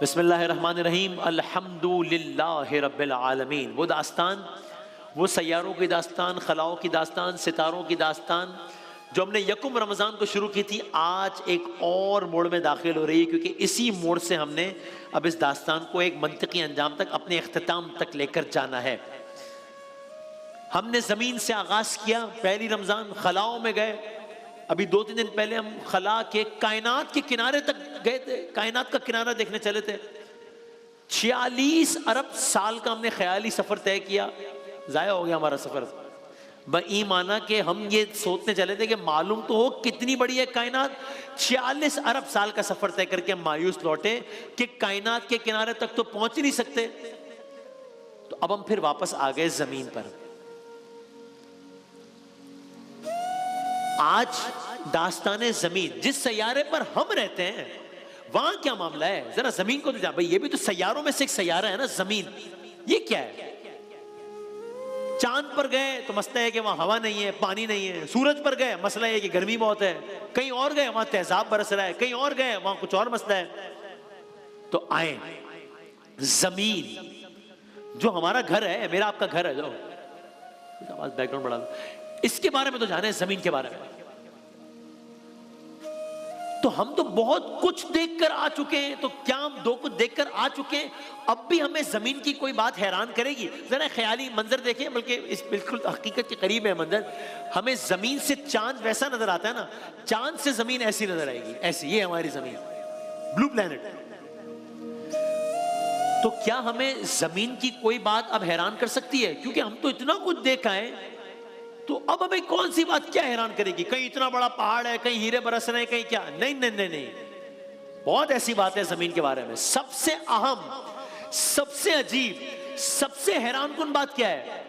बिस्मिल्लाहिर्रहमानिर्रहीम अल्हम्दुलिल्लाहि रब्बिल आलमीन। वो दास्तान, वो सैयारों की दास्तान, खलाओं की दास्तान, सितारों की दास्तान जो हमने यकुम रमज़ान को शुरू की थी, आज एक और मोड़ में दाखिल हो रही है, क्योंकि इसी मोड़ से हमने अब इस दास्तान को एक मंतिकी अंजाम तक, अपने इख्तिताम तक लेकर जाना है। हमने ज़मीन से आगाज़ किया, पहली रमज़ान खलाओं में गए। अभी 2-3 दिन पहले हम खला के कायनात के किनारे तक गए थे, कायनात का किनारा देखने चले थे। 46 अरब साल का हमने ख्याली सफ़र तय किया, ज़ाया हो गया हमारा सफ़र। बईमाना कि हम ये सोचने चले थे कि मालूम तो हो कितनी बड़ी है कायनात। 46 अरब साल का सफ़र तय करके हम मायूस लौटे कि कायनात के किनारे तक तो पहुँच ही नहीं सकते। तो अब हम फिर वापस आ गए ज़मीन पर। आज दास्ताने ज़मीन, जिस सैयारे पर हम रहते हैं वहां क्या मामला है, जरा ज़मीन को तो जा भाई, ये भी तो सैयारों में से एक सैयारा है ना ज़मीन। ये क्या है? चांद पर गए तो मसला है कि वहां हवा नहीं है, पानी नहीं है। सूरज पर गए, मसला है कि गर्मी बहुत है। कहीं और गए, वहां तेजाब बरस रहा है। कहीं और गए, वहां कुछ और मसला है। तो आए ज़मीन जो हमारा घर है, मेरा आपका घर है, जो आवाज बैकग्राउंड बढ़ा दो, इसके बारे में तो जाने, ज़मीन के बारे में। तो हम तो बहुत कुछ देखकर आ चुके हैं, तो क्या हम दो कुछ देखकर आ चुके हैं, अब भी हमें ज़मीन की कोई बात हैरान करेगी? जरा ख्याली मंजर देखें, बल्कि इस बिल्कुल हकीकत के करीब है मंजर। हमें ज़मीन से चांद वैसा नजर आता है ना, चांद से ज़मीन ऐसी नजर आएगी, ऐसी। ये हमारी ज़मीन, ब्लू प्लैनेट। तो क्या हमें ज़मीन की कोई बात अब हैरान कर सकती है? क्योंकि हम तो इतना कुछ देखा है, तो अब हमें कौन सी बात क्या हैरान करेगी? कहीं इतना बड़ा पहाड़ है, कहीं हीरे बरस रहे हैं, कहीं क्या? नहीं नहीं नहीं नहीं, बहुत ऐसी बात है ज़मीन के बारे में। सबसे अहम, सबसे अजीब, सबसे हैरानकुन बात क्या है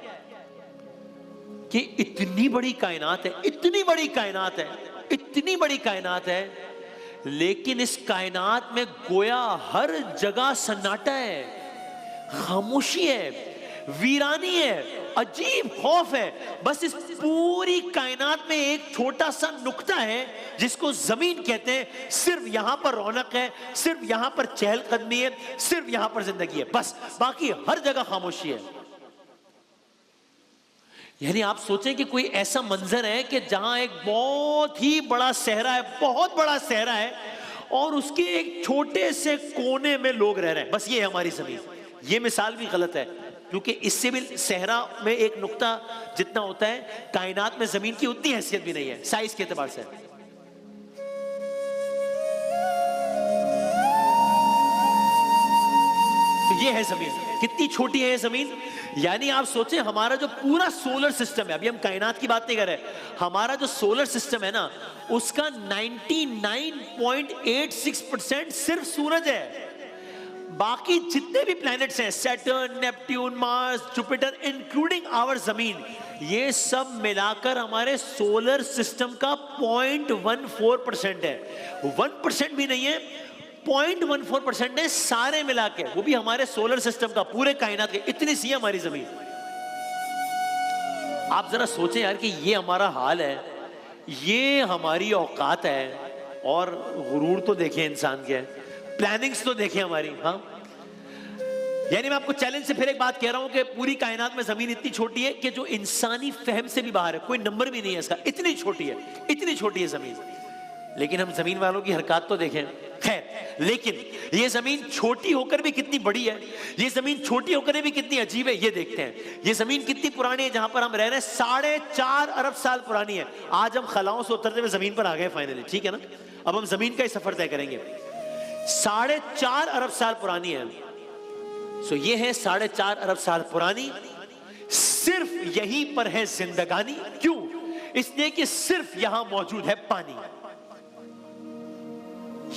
कि इतनी बड़ी कायनात है, इतनी बड़ी कायनात है, इतनी बड़ी कायनात है, लेकिन इस कायनात में गोया हर जगह सन्नाटा है, खामोशी है, वीरानी है, अजीब खौफ है। बस इस पूरी कायनात में एक छोटा सा नुक्ता है जिसको ज़मीन कहते हैं। सिर्फ यहां पर रौनक है, सिर्फ यहां पर चहलकदमी है, सिर्फ यहां पर जिंदगी है, बस। बाकी हर जगह खामोशी है। यानी आप सोचें कि कोई ऐसा मंजर है कि जहां एक बहुत ही बड़ा सहरा है, बहुत बड़ा सहरा है, और उसके एक छोटे से कोने में लोग रह रहे हैं, बस ये है हमारी ज़मीन। ये मिसाल भी गलत है, क्योंकि इससे भी सहरा में एक नुक्ता जितना होता है, कायनात में ज़मीन की उतनी हैसियत भी नहीं है साइज के एतबार से। तो ये है ज़मीन, कितनी छोटी है ये ज़मीन। यानी आप सोचें, हमारा जो पूरा सोलर सिस्टम है, अभी हम कायनात की बात नहीं कर रहे, हमारा जो सोलर सिस्टम है ना, उसका 99.86% सिर्फ सूरज है। बाकी जितने भी प्लैनेट्स हैं, Saturn, Neptune, Mars, Jupiter, including our ज़मीन, ये सब मिलाकर हमारे सोलर सिस्टम का 0.14% है। 1% भी नहीं है, 0.14% है सारे मिला के, वो भी हमारे सोलर सिस्टम का, पूरे कायनात के। इतनी सी है हमारी ज़मीन। आप जरा सोचें यार कि ये हमारा हाल है, ये हमारी औकात है। और गुरूर तो देखें इंसान के, प्लानिंग्स तो देखें हमारी। हाँ, यानी मैं आपको चैलेंज से फिर एक बात कह रहा हूं कि पूरी कायनात में ज़मीन इतनी छोटी है कि जो इंसानी फहम से भी बाहर है, कोई नंबर भी नहीं है इसका, इतनी छोटी है, इतनी छोटी है ज़मीन। लेकिन हम ज़मीन वालों की हरकत तो देखें। खैर, लेकिन ये ज़मीन छोटी होकर भी कितनी बड़ी है, ये ज़मीन छोटी होकर भी कितनी अजीब है, ये देखते हैं। ये ज़मीन कितनी पुरानी है, जहां पर हम रह रहे हैं 4.5 अरब साल पुरानी है। आज हम खलाओं से उतरते हुए ज़मीन पर आ गए फाइनली, ठीक है ना। अब हम ज़मीन का ही सफ़र तय करेंगे। 4.5 अरब साल पुरानी है। सो ये है 4.5 अरब साल पुरानी। सिर्फ यहीं पर है जिंदगानी। क्यों? इसलिए कि सिर्फ यहां मौजूद है पानी।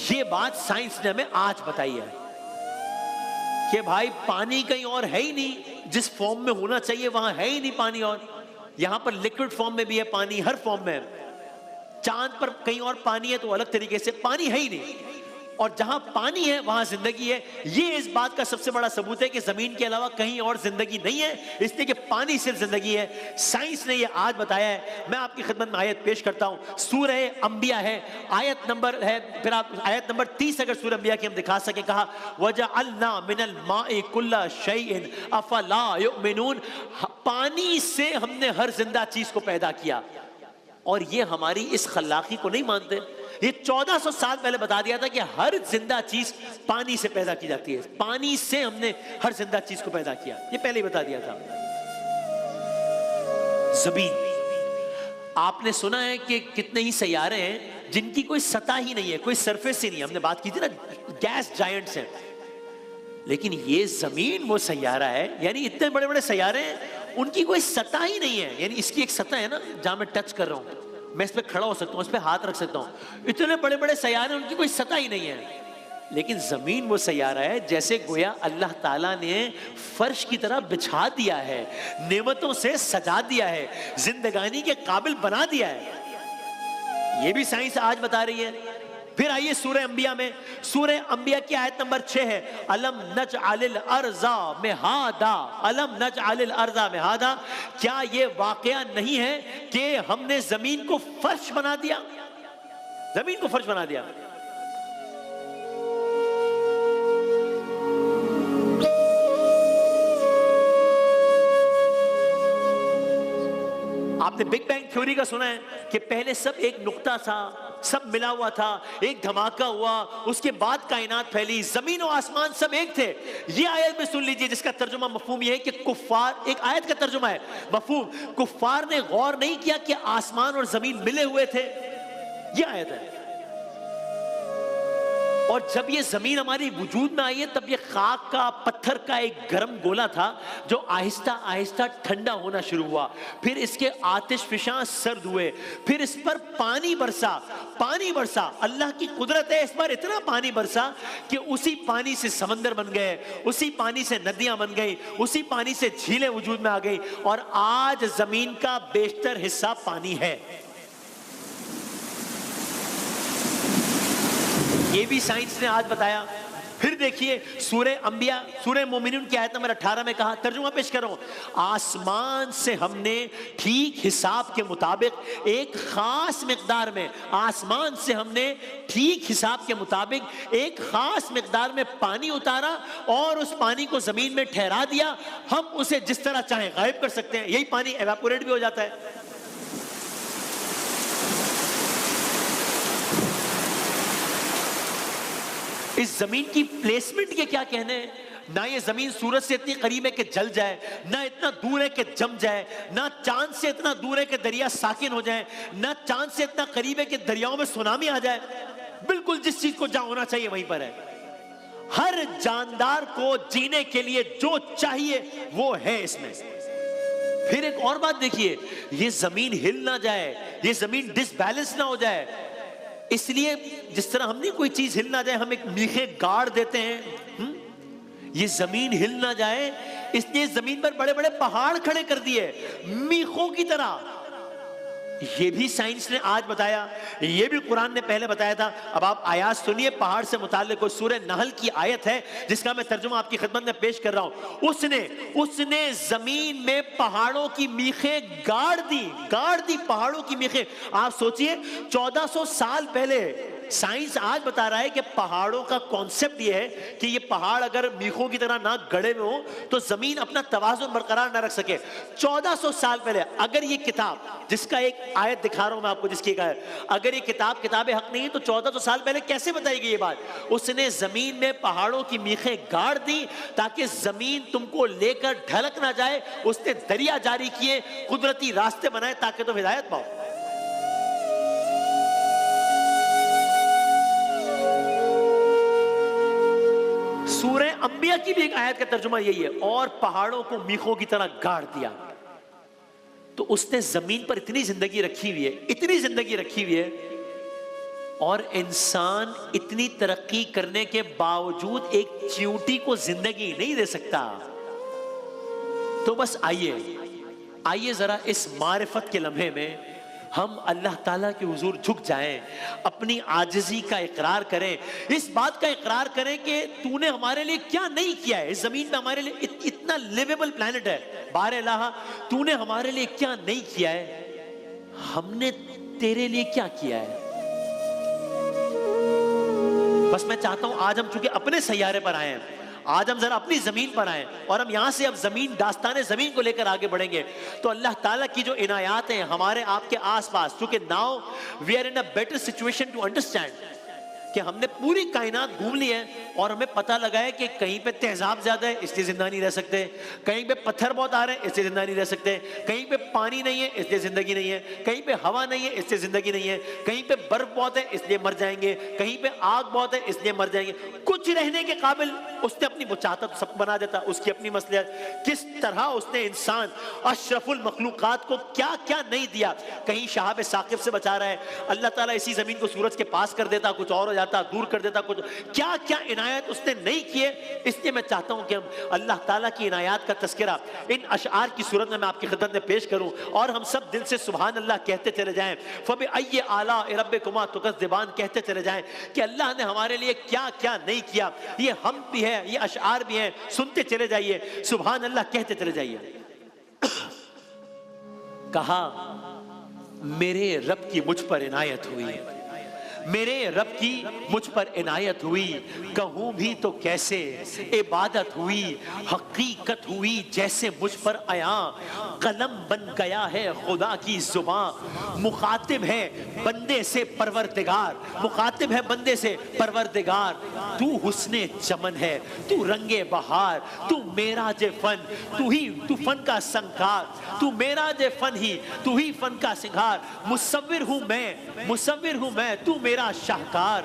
ये बात साइंस ने हमें आज बताई है कि भाई पानी कहीं और है ही नहीं, जिस फॉर्म में होना चाहिए वहां है ही नहीं पानी। और यहां पर लिक्विड फॉर्म में भी है पानी, हर फॉर्म में है। चांद पर कहीं और पानी है तो अलग तरीके से, पानी है ही नहीं। और जहां पानी है वहां जिंदगी है। ये इस बात का सबसे बड़ा सबूत है कि जमीन के अलावा कहीं और जिंदगी नहीं है, इसलिए कि पानी सिर्फ जिंदगी है। साइंस ने ये आज बताया है। मैं आपकी खिदमत में आयत पेश करता हूं, सूरह अंबिया है, आयत नंबर है, फिर आप आयत नंबर 30 अगर सूरह अंबिया की हम दिखा सके। कहा वजअलना मिनल माइ कुल्ला शैइन अफला युमिनून, पानी से हमने हर जिंदा चीज को पैदा किया। और ये हमारी इस खल्लाकी को नहीं मानते। ये 1400 साल पहले बता दिया था कि हर जिंदा चीज पानी से पैदा की जाती है, पानी से हमने हर जिंदा चीज को पैदा किया, ये पहले ही बता दिया था। जमीन, आपने सुना है कि कितने ही सैयारे हैं जिनकी कोई सतह ही नहीं है, कोई सरफेस ही नहीं है। हमने बात की थी ना, गैस जायंट्स हैं, लेकिन ये जमीन वो सैयारा है, यानी इतने बड़े बड़े सैयारे हैं उनकी कोई सतह ही नहीं है। यानी इसकी एक सतह है ना जहां मैं टच कर रहा हूं, मैं इस पे खड़ा हो सकता हूं, इस पे हाथ रख सकता हूं। इतने बड़े बड़े सैयारे उनकी कोई सतह ही नहीं है। लेकिन जमीन वो सैयारा है जैसे गोया अल्लाह ताला ने फर्श की तरह बिछा दिया है, नेमतों से सजा दिया है, जिंदगानी के काबिल बना दिया है। ये भी साइंस आज बता रही है। फिर आइए सूरह अंबिया में, सूरह अंबिया की आयत नंबर 6 है, अलम नजअलिल अर्ज़ा मिहादा, अलम नजअलिल अर्ज़ा मिहादा, क्या ये वाकया नहीं है कि हमने जमीन को फर्श बना दिया, जमीन को फर्श बना दिया। आपने बिग बैंग थ्योरी का सुना है कि पहले सब एक नुक्ता था, सब मिला हुआ था, एक धमाका हुआ, उसके बाद कायनात फैली, जमीन और आसमान सब एक थे। ये आयत में सुन लीजिए जिसका तर्जुमा मफहूम ये है कि कुफ्फार, एक आयत का तर्जुमा है मफहूम, कुफ्फार ने गौर नहीं किया कि आसमान और जमीन मिले हुए थे। ये आयत है। और जब ये जमीन हमारी वजूद में आई है तब ये खाक का, पत्थर का एक गर्म गोला था जो आहिस्ता आहिस्ता ठंडा होना शुरू हुआ, फिर इसके आतिश फिशां सर्द हुए, फिर इस पर पानी बरसा, पानी बरसा। अल्लाह की कुदरत है, इस पर इतना पानी बरसा कि उसी पानी से समंदर बन गए, उसी पानी से नदियां बन गई, उसी पानी से झीलें वजूद में आ गई, और आज जमीन का बेशतर हिस्सा पानी है। ये भी साइंस ने आज बताया। फिर देखिए सूरह अंबिया, सूरह मोमिनून की आयत नंबर 18 में कहा, तर्जुमा पेश कर रहा हूं, आसमान से हमने ठीक हिसाब के मुताबिक एक खास मिकदार में, आसमान से हमने ठीक हिसाब के मुताबिक एक खास मिकदार में पानी उतारा और उस पानी को जमीन में ठहरा दिया। हम उसे जिस तरह चाहे गायब कर सकते हैं, यही पानी एवापोरेट भी हो जाता है। इस जमीन की प्लेसमेंट के क्या कहने हैं। ना ये जमीन सूरज से इतनी करीब है कि जल जाए, ना इतना दूर है कि जम जाए, ना चांद से इतना दूर है कि दरिया साकिन हो जाए, ना चांद से इतना करीब है कि दरियाओं में सुनामी आ जाए। बिल्कुल जिस चीज को जहां होना चाहिए वहीं पर है। हर जानदार को जीने के लिए जो चाहिए वो है इसमें। फिर एक और बात देखिए, ये जमीन हिल ना जाए, ये जमीन डिसबैलेंस ना हो जाए, इसलिए जिस तरह हमने कोई चीज हिल ना जाए हम एक मीखे गाड़ देते हैं, ये जमीन हिल ना जाए इसलिए जमीन पर बड़े बड़े पहाड़ खड़े कर दिए मीखों की तरह। ये भी साइंस ने आज बताया, ये भी कुरान ने पहले बताया था। अब आप आयात सुनिए पहाड़ से मुताल्लिक, सूरह नहल की आयत है जिसका मैं तर्जुमा आपकी खिदमत में पेश कर रहा हूं। उसने जमीन में पहाड़ों की मीखें गाड़ दी पहाड़ों की मीखें। आप सोचिए 1400 साल पहले साइंस आज बता रहा है कि पहाड़ों का कॉन्सेप्ट यह है कि ये पहाड़ अगर मीखों की तरह ना गड़े में हो तो जमीन अपना तवाज़ुन बरकरार ना रख सके। 1400 साल पहले अगर ये किताब, जिसका एक आयत दिखा रहा हूं मैं आपको, जिसकी एक आयत, अगर ये किताब हक नहीं है तो 1400 साल पहले कैसे बताई गई ये बात। उसने जमीन में पहाड़ों की मीखें गाड़ दी ताकि जमीन तुमको लेकर ढलक ना जाए। उसने दरिया जारी किए, कुदरती रास्ते बनाए ताकि तुम हिदायत पाओ। सूरह अंबिया की भी एक आयत का तर्जुमा यही है, और पहाड़ों को मीखों की तरह गाड़ दिया। तो उसने जमीन पर इतनी जिंदगी रखी हुई है, इतनी जिंदगी रखी हुई है, और इंसान इतनी तरक्की करने के बावजूद एक चींटी को जिंदगी नहीं दे सकता। तो बस आइए जरा इस मारिफत के लम्हे में हम अल्लाह ताला के हुजूर झुक जाएं, अपनी आजिज़ी का इकरार करें, इस बात का इकरार करें कि तूने हमारे लिए क्या नहीं किया है। इस जमीन पे हमारे लिए इतना लिवेबल प्लेनेट है, बारे अल्लाह तूने हमारे लिए क्या नहीं किया है, हमने तेरे लिए क्या किया है। बस मैं चाहता हूं आज हम चूंकि अपने सैयारे पर आए हैं, आज हम जरा अपनी जमीन पर आए और हम यहां से अब जमीन दास्ताने जमीन को लेकर आगे बढ़ेंगे, तो अल्लाह ताला की जो इनायात हैं हमारे आपके आसपास, क्योंकि now we are in a better situation to understand कि हमने पूरी कायनात घूम ली है और हमें पता लगा है कि कहीं पे तेजाब ज्यादा है इसलिए जिंदा नहीं रह सकते, कहीं पे पत्थर बहुत आ रहे हैं इसलिए जिंदा नहीं रह सकते, कहीं पे पानी नहीं है इसलिए जिंदगी नहीं है, कहीं पे हवा नहीं है इसलिए जिंदगी नहीं है, कहीं पे बर्फ बहुत है इसलिए मर जाएंगे, कहीं पे आग बहुत है इसलिए मर जाएंगे। कुछ रहने के काबिल उसने अपनी मुचाहत सब बना देता, उसकी अपनी मसलियत। किस तरह उसने इंसान अशरफुल मखलूकात को क्या क्या नहीं दिया। कहीं शहाब साकिब से बचा रहा है, अल्लाह ताला इसी जमीन को सूरज के पास कर देता, कुछ और हो जाता, दूर कर देता, कुछ क्या क्या इनायत उसने नहीं किए। इसलिए मैं चाहता हूं कि हम अल्लाह ताला की इनायत का तस्करा इन अशआर की सूरत में मैं आपकी खिदमत में पेश करूं और हम सब दिल से सुभान अल्लाह कहते चले जाएं, फबि अय्य आला रब्बिकुमा तुकज़्ज़िबान कहते चले जाएं कि अल्लाह ने हमारे लिए क्या क्या नहीं किया। ये हम भी है, ये अशआर भी हैं, सुनते चले जाइए, सुभान अल्लाह कहते चले जाइए। कहा मेरे रब की मुझ पर इनायत हुई, मेरे रब की मुझ पर इनायत हुई, कहूं भी तो कैसे इबादत हुई, हकीकत हुई जैसे मुझ पर आया, कलम बन गया है खुदा की जुबान, मुखातिब है बंदे से परवरदिगार, मुखातिब है बंदे से परवरदिगार। तू हुस्ने चमन है, तू रंगे बहार, तू मेरा जे फन, तू फन का संकार, तू मेरा जे फन ही, तू ही फन का सिंगार। मुसव्विर हूं मैं, तू मेरा शाहकार।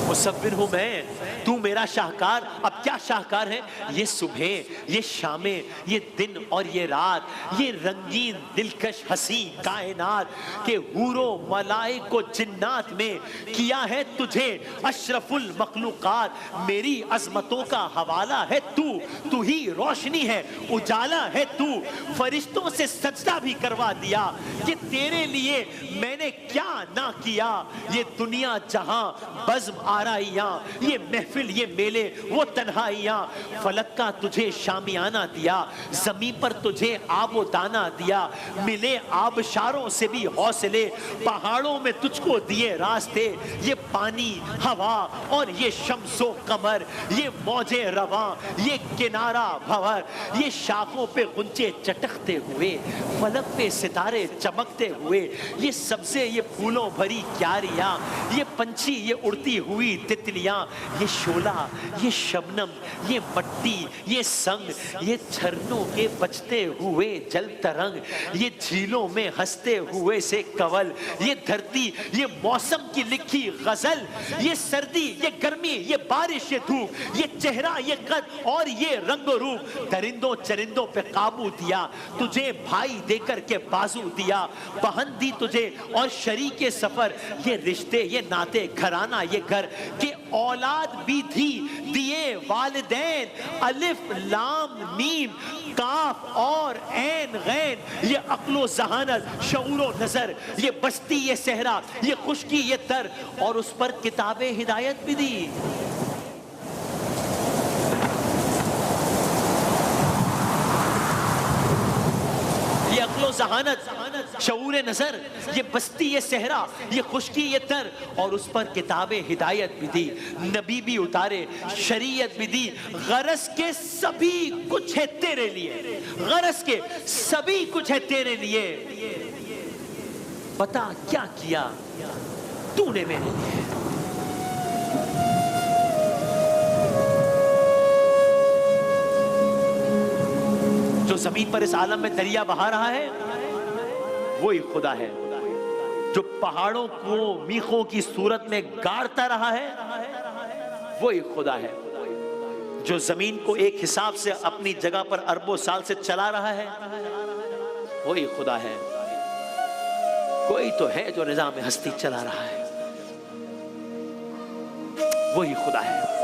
मुसव्विर हूं मैं, तू मेरा शाहकार। अब क्या शाहकार है? ये सुबह, ये शामें, ये दिन और ये रात, ये रंगीन दिलकश हंसी कायनात के हूरो मलाइक को जिन्नात में किया है तुझे अशरफुल मखलूकात। मेरी अजमतों का हवाला है तू ही रोशनी है, उजाला है तू। फरिश्तों से सजदा भी करवा दिया कि तेरे लिए मैंने क्या ना किया। ये दुनिया जहां बज़्म आराइयां, ये महफिल, ये मेले, वो तन्हाइयां। फलक का तुझे शामियाना दिया, जमीन पर तुझे आबो दाना दिया। मिले आबशारों से भी हौसले, पहाड़ों में तुझको दिए रास्ते। ये पानी, हवा और ये शम्सो कमर, ये मौजे रवां, ये किनारा भंवर, ये शाखों पे गुंचे चटकते हुए, फलक पे सितारे चमकते हुए, ये सब्जे, ये फूलों भरी क्यारियां, ये पंछी, ये उड़ती हुई तितलियां, ये शोला, ये शबनम, ये मट्टी, ये संग, ये झरनों के बचते हुए जल तरंग, ये झीलों में हंसते हुए से कवल, ये धरती, ये मौसम की लिखी गजल, ये सर्दी, ये गर्मी, ये बारिश, ये धूप, ये चेहरा, ये कद और ये रंग रूप। दरिंदों चरिंदों पे काबू दिया, तुझे भाई देकर के बाजू दिया, बहन दी तुझे और शरीके सफर, ये रिश्ते, ये नाते, घराना, ये घर के औलाद भी थी, दिए वालिदैन, अलिफ लाम मीम काफ और ऐन गैन, ये अक्लो जहानत, शऊरो नजर, ये बस्ती, ये सहरा, ये खुशकी, ये तर, और उस पर किताबे हिदायत भी दी। ये अक्लो जहानत, शऊर नजर, ये बस्ती, ये सहरा, ये खुशकी, ये तर, और उस पर किताबे हिदायत भी दी, नबी भी उतारे, शरीयत भी दी। गरज के सभी कुछ है तेरे लिए, गरज के सभी कुछ है तेरे लिए। बता क्या किया तूने मेरे लिए। जो जमीन पर इस आलम में दरिया बहा रहा है वही खुदा है। जो पहाड़ों को मीखों की सूरत में गाड़ता रहा है वही खुदा है। जो जमीन को एक हिसाब से अपनी जगह पर अरबों साल से चला रहा है वही खुदा है। कोई तो है जो निजाम हस्ती चला रहा है, वही खुदा है।